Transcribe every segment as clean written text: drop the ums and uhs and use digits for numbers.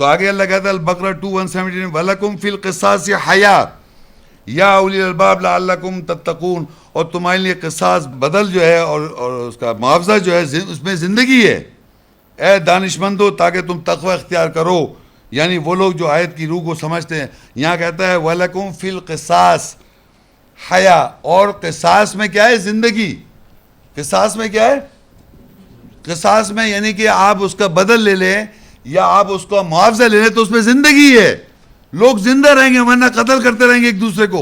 تو آگے اللہ کہتا ہے البقرہ 2:117 وَلَكُمْ فِي الْقِصَاصِ حَیَاةٌ یا اولی الالباب لعلکم تتقون، اور تمہارے لیے قصاص بدل جو ہے اور اس کا معاوضہ جو ہے اس میں زندگی ہے اے دانشمندو، تاکہ تم تقوی اختیار کرو. یعنی وہ لوگ جو آیت کی روح کو سمجھتے ہیں. یہاں کہتا ہے وَلَكُمْ فِي الْقِصَاصِ حَیَاةٌ، اور قصاص میں کیا ہے؟ زندگی. قصاص میں کیا ہے؟ قصاص میں یعنی کہ آپ اس کا بدل لے لیں یا آپ اس کا معاوضہ لے لیں تو اس میں زندگی ہے. لوگ زندہ رہیں گے ورنہ قتل کرتے رہیں گے ایک دوسرے کو.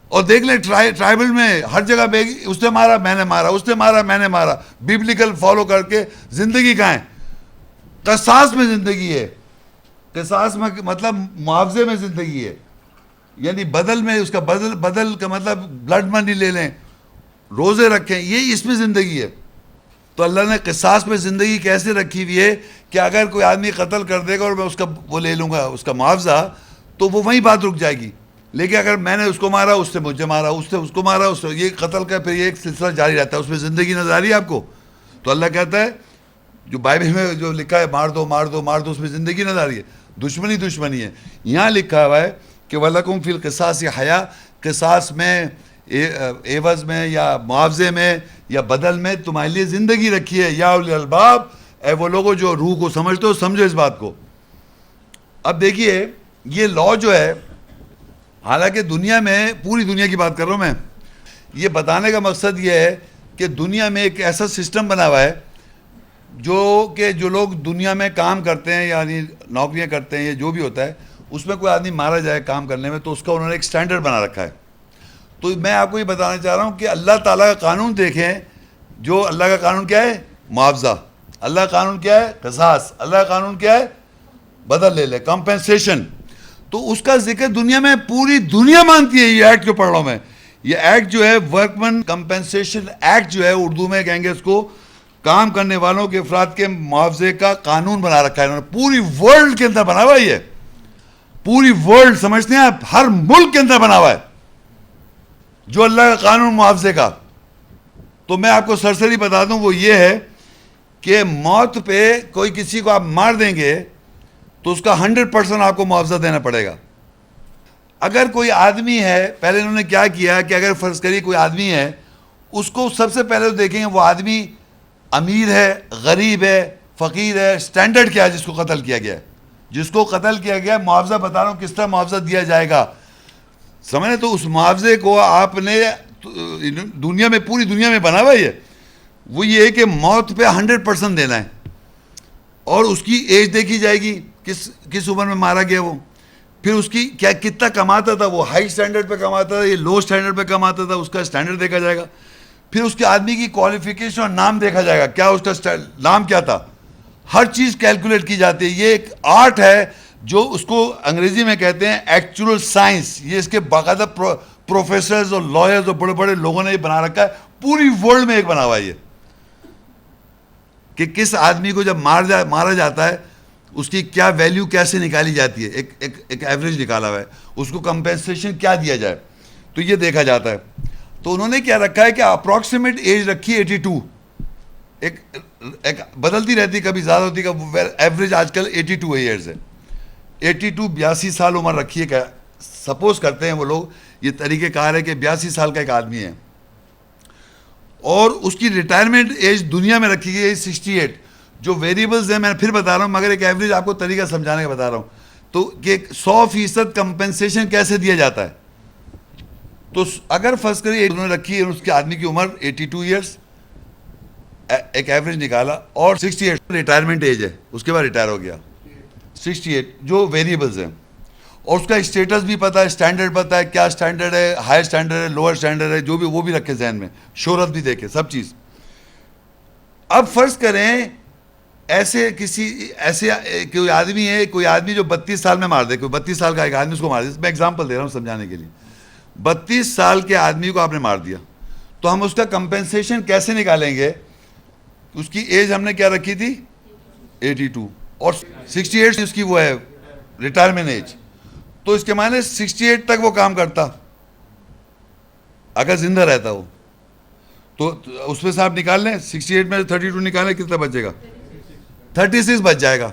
اور دیکھ لیں ٹرائبل میں ہر جگہ پہ اس نے مارا میں نے مارا، اس نے مارا میں نے مارا، بیبلیکل فالو کر کے زندگی کہاں ہے؟ قصاص میں زندگی ہے. قصاص میں مطلب معاوضے میں زندگی ہے. یعنی بدل میں اس کا بدل کا مطلب بلڈ منی لے لیں، روزے رکھیں، یہ اس میں زندگی ہے. تو اللہ نے قصاص میں زندگی کیسے رکھی ہوئی ہے کہ اگر کوئی آدمی قتل کر دے گا اور میں اس کا وہ لے لوں گا اس کا معاوضہ تو وہ وہیں بات رک جائے گی. لیکن اگر میں نے اس کو مارا، اس نے مجھے مارا، اس نے اس کو مارا، اس نے یہ قتل کا پھر یہ ایک سلسلہ جاری رہتا ہے. اس میں زندگی نظر آ رہی ہے آپ کو؟ تو اللہ کہتا ہے جو بائبل میں جو لکھا ہے مار دو مار دو مار دو، اس میں زندگی نظر آ رہی ہے. دشمنی دشمنی ہے. یہاں لکھا ہوا ہے کہ وَلَكُمْ فِي الْقِصَاصِ حَیَاةٌ، قصاص میں عوض میں یا معاوضے میں یا بدل میں تمہارے لیے زندگی رکھی ہے. یا اولی الالباب، اے وہ لوگوں جو روح کو سمجھتے ہو، سمجھو اس بات کو. اب دیکھیے یہ لا جو ہے، حالانکہ دنیا میں پوری دنیا کی بات کر رہا ہوں میں، یہ بتانے کا مقصد یہ ہے کہ دنیا میں ایک ایسا سسٹم بنا ہوا ہے جو لوگ دنیا میں کام کرتے ہیں یعنی نوکریاں کرتے ہیں یا جو بھی ہوتا ہے، اس میں کوئی آدمی مارا جائے کام کرنے میں تو اس کا انہوں نے ایک سٹینڈرڈ بنا رکھا ہے. تو میں آپ کو یہ بتانا چاہ رہا ہوں کہ اللہ تعالیٰ کا قانون دیکھیں. جو اللہ کا قانون کیا ہے؟ معاوضہ. اللہ کا قانون کیا ہے؟ قصاص. اللہ کا قانون کیا ہے؟ بدل لے لے، کمپنسیشن. تو اس کا ذکر دنیا میں پوری دنیا مانتی ہے. یہ ایکٹ جو پڑھ رہا ہوں میں، یہ ایکٹ جو ہے ورکمن کمپنسیشن ایکٹ جو ہے، اردو میں کہیں گے اس کو کام کرنے والوں کے افراد کے معاوضے کا قانون بنا رکھا ہے انہوں نے. پوری ورلڈ کے اندر بنا ہوا ہے. یہ پوری ورلڈ سمجھتے ہیں آپ، ہر ملک کے اندر بنا ہوا ہے جو اللہ کا قانون معاوضے کا. تو میں آپ کو سرسری بتا دوں وہ یہ ہے کہ موت پہ کوئی کسی کو آپ مار دیں گے تو اس کا 100% آپ کو معاوضہ دینا پڑے گا. اگر کوئی آدمی ہے، پہلے انہوں نے کیا کیا کہ اگر فرض کریے کوئی آدمی ہے، اس کو سب سے پہلے دیکھیں گے وہ آدمی امیر ہے، غریب ہے، فقیر ہے، سٹینڈرڈ کیا ہے جس کو قتل کیا گیا ہے. جس کو قتل کیا گیا ہے معاوضہ بتا رہا ہوں کس طرح معاوضہ دیا جائے گا. سمجھیں؟ تو اس معاوضے کو آپ نے دنیا میں پوری دنیا میں بنا ہوا ہے. وہ یہ ہے کہ موت پہ 100% دینا ہے اور اس کی ایج دیکھی جائے گی کس عمر میں مارا گیا وہ. پھر اس کی کیا کتنا کماتا تھا، وہ ہائی سٹینڈرڈ پہ کماتا تھا یہ لو سٹینڈرڈ پہ کماتا تھا، اس کا سٹینڈرڈ دیکھا جائے گا. پھر اس کے آدمی کی کوالیفیکیشن اور نام دیکھا جائے گا، کیا اس کا نام کیا تھا. ہر چیز کیلکولیٹ کی جاتی ہے. یہ ایک آرٹ ہے جو اس کو انگریزی میں کہتے ہیں ایکچوئل سائنس. یہ اس کے باقاعدہ پروفیسرز اور لائرز اور بڑے بڑے لوگوں نے یہ بنا رکھا ہے. پوری ورلڈ میں ایک بنا ہوا ہے یہ کہ کس آدمی کو جب مارا جاتا ہے اس کی کیا ویلیو کیسے نکالی جاتی ہے. ایک ایوریج نکالا ہوا ہے. اس کو کمپنسیشن کیا دیا جائے تو یہ دیکھا جاتا ہے. تو انہوں نے کیا رکھا ہے کہ اپروکسیمیٹ ایج رکھی 82. ایک بدلتی رہتی، کبھی زیادہ ہوتی، کبھی ایوریج آج کل 82 ایئرز ہے. 82 سال عمر رکھی ہے. سپوز کرتے ہیں وہ لوگ، یہ طریقہ کار ہے کہ 82 سال کا ایک آدمی ہے اور اس کی ریٹائرمنٹ ایج دنیا میں رکھی گئی ہے 68. جو ویریبلز ہیں میں پھر بتا رہا ہوں مگر ایک ایوریج آپ کو طریقہ سمجھانے کا بتا رہا ہوں. تو کہ 100% کمپنسیشن کیسے دیا جاتا ہے. تو اگر فرض کریے انہوں نے رکھی ہے اس کے آدمی کی عمر 82 ایئرس، ایک ایوریج نکالا، اور 68 ریٹائرمنٹ ایج ہے، اس کے بعد ریٹائر ہو گیا. 68 جو ویریبلز ہیں اور اس کا اسٹیٹس بھی پتہ ہے، اسٹینڈرڈ پتہ ہے، کیا اسٹینڈرڈ ہے، ہائی اسٹینڈرڈ ہے، لوور اسٹینڈرڈ ہے، جو بھی وہ بھی رکھے ذہن میں، شہرت بھی دیکھے، سب چیز. اب فرض کریں ایسے کوئی آدمی ہے، کوئی آدمی جو 32 سال میں مار دے، کوئی 32 سال کا ایک آدمی اس کو مار دے. میں ایگزامپل دے رہا ہوں سمجھانے کے لیے. 32 سال کے آدمی کو آپ نے مار دیا تو ہم اس کا کمپنسیشن کیسے نکالیں گے. اس کی ایج ہم نے کیا رکھی تھی 82 اور 68 اس کی وہ ہے ریٹائرمنٹ ایج. تو اس کے معنی 68 تک وہ کام کرتا اگر زندہ رہتا وہ. تو اس میں سے آپ نکال لیں 68 میں 32 نکالیں کتنا بچے گا، 36 بچ جائے گا.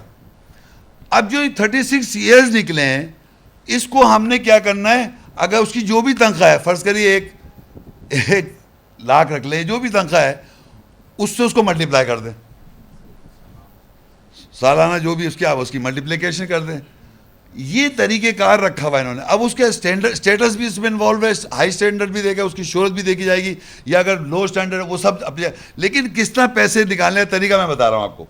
اب جو 36 ایئرز نکلے ہیں اس کو ہم نے کیا کرنا ہے, اگر اس کی جو بھی تنخواہ ہے, فرض کریے 1 لاکھ رکھ لیں, جو بھی تنخواہ ہے اس سے اس کو ملٹیپلائی کر دیں, سالانہ جو بھی اس کی ملٹیپلیکیشن کر دیں. یہ طریقہ کار رکھا ہوا ہے انہوں نے. اب اس کے اسٹیٹس بھی اس میں انوالو ہے, ہائی اسٹینڈرڈ بھی دیکھا, اس کی شہرت بھی دیکھی جائے گی, یا اگر لو اسٹینڈرڈ وہ سب اپنے, لیکن کس طرح پیسے نکالنے کا طریقہ میں بتا رہا ہوں آپ کو.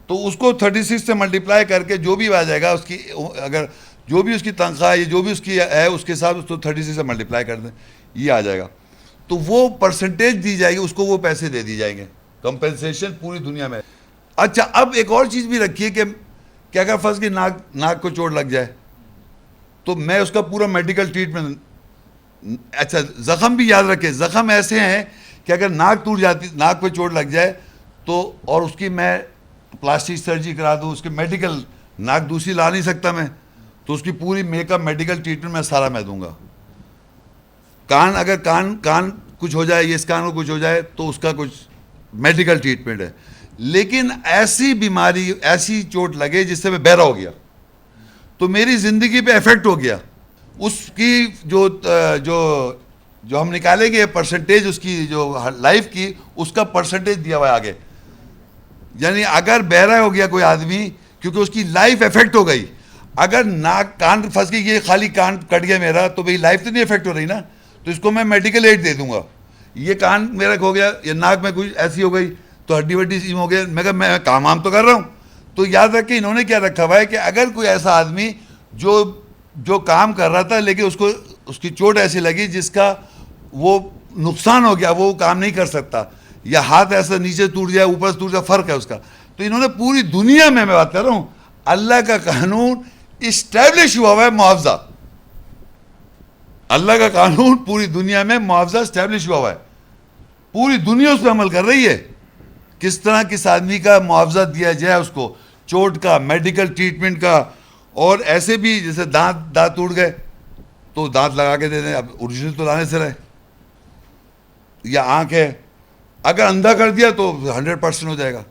تو اس کو 36 سے ملٹیپلائی کر کے جو بھی آ جائے گا اس کی, اگر جو بھی اس کی تنخواہ ہے جو بھی اس کی ہے اس کے ساتھ اس کو 36 سے ملٹیپلائی کر دیں, یہ آ جائے گا. تو وہ پرسنٹیج دی جائے گی, اس کو وہ پیسے دے دی جائیں گے, کمپنسیشن پوری دنیا میں. اچھا اب ایک اور چیز بھی رکھیے کہ اگر فرض کی ناک کو چوٹ لگ جائے تو میں اس کا پورا میڈیکل ٹریٹمنٹ, اچھا زخم بھی یاد رکھے, زخم ایسے ہیں کہ اگر ناک ٹوٹ جاتی, ناک پہ چوٹ لگ جائے تو, اور اس کی میں پلاسٹک سرجری کرا دوں, اس کی میڈیکل, ناک دوسری لا نہیں سکتا میں, تو اس کی پوری میک اپ میڈیکل ٹریٹمنٹ میں سارا میں دوں گا. کان, اگر کان کچھ ہو جائے, اس کان کو کچھ ہو جائے تو اس کا کچھ میڈیکل ٹریٹمنٹ ہے. لیکن ایسی بیماری, ایسی چوٹ لگے جس سے میں بہرا ہو گیا تو میری زندگی پہ افیکٹ ہو گیا, اس کی جو ہم نکالیں گے پرسنٹیج اس کی جو لائف کی, اس کا پرسنٹیج دیا ہوا ہے آگے. یعنی اگر بہرا ہو گیا کوئی آدمی کیونکہ اس کی لائف افیکٹ ہو گئی, اگر ناک کان پھنس گئی, یہ خالی کان کٹ گیا میرا تو بھائی لائف تو نہیں افیکٹ ہو رہی نا, تو اس کو میں میڈیکل ایڈ دے دوں گا. یہ کان میرا ہو گیا, یہ ناک میں کچھ ایسی ہو گئی تو ہڈی وڈی سیم ہو گیا, میں کہا میں کام تو کر رہا ہوں. تو یاد رکھیں انہوں نے کیا رکھا ہوا ہے کہ اگر کوئی ایسا آدمی جو کام کر رہا تھا لیکن اس کی چوٹ ایسی لگی جس کا وہ نقصان ہو گیا, وہ کام نہیں کر سکتا, یا ہاتھ ایسا نیچے ٹوٹ جائے اوپر سے ٹوٹ جائے, فرق ہے اس کا. تو انہوں نے پوری دنیا میں بات کر رہا ہوں, اللہ کا قانون اسٹیبلش ہوا ہوا ہے معاوضہ, اللہ کا قانون پوری دنیا میں معاوضہ اسٹیبلش ہوا ہوا ہے, پوری دنیا اس پہ عمل کر رہی ہے. کس طرح کس آدمی کا معاوضہ دیا جائے, اس کو چوٹ کا, میڈیکل ٹریٹمنٹ کا, اور ایسے بھی جیسے دانت ٹوٹ گئے تو دانت لگا کے دے دیں, اب اوریجنل تو لانے سے رہے. یا آنکھ ہے, اگر اندھا کر دیا تو 100% ہو جائے گا.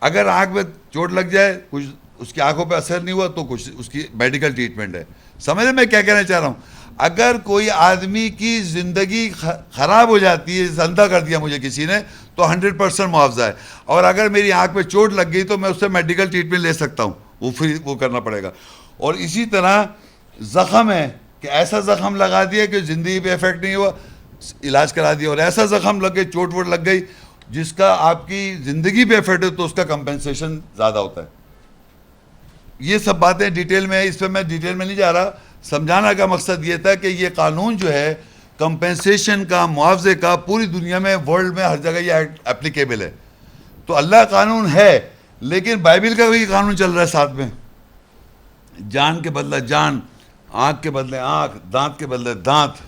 اگر آنکھ میں چوٹ لگ جائے, کچھ اس کی آنکھوں پہ اثر نہیں ہوا تو کچھ اس کی میڈیکل ٹریٹمنٹ ہے. سمجھ میں کیا کہنا چاہ رہا ہوں. اگر کوئی آدمی کی زندگی خراب ہو جاتی ہے, اندھا کر دیا مجھے کسی نے, تو 100% معاوضہ ہے. اور اگر میری آنکھ پہ چوٹ لگ گئی تو میں اس سے میڈیکل ٹریٹمنٹ لے سکتا ہوں, وہ پھر وہ کرنا پڑے گا. اور اسی طرح زخم ہے کہ ایسا زخم لگا دیا کہ زندگی پہ افیکٹ نہیں ہوا, علاج کرا دیا, اور ایسا زخم لگ گئی, چوٹ ووٹ لگ گئی جس کا آپ کی زندگی پہ افیکٹ ہے تو اس کا کمپنسیشن زیادہ ہوتا ہے. یہ سب باتیں ڈیٹیل میں, اس پہ میں ڈیٹیل میں نہیں جا رہا. سمجھانا کا مقصد یہ تھا کہ یہ قانون جو ہے کمپنسیشن کا, معاوضے کا, پوری دنیا میں, ورلڈ میں ہر جگہ یہ اپلیکیبل ہے. تو اللہ قانون ہے, لیکن بائبل کا بھی قانون چل رہا ہے ساتھ میں. جان کے بدلہ جان, آنکھ کے بدلے آنکھ, دانت کے بدلے دانت.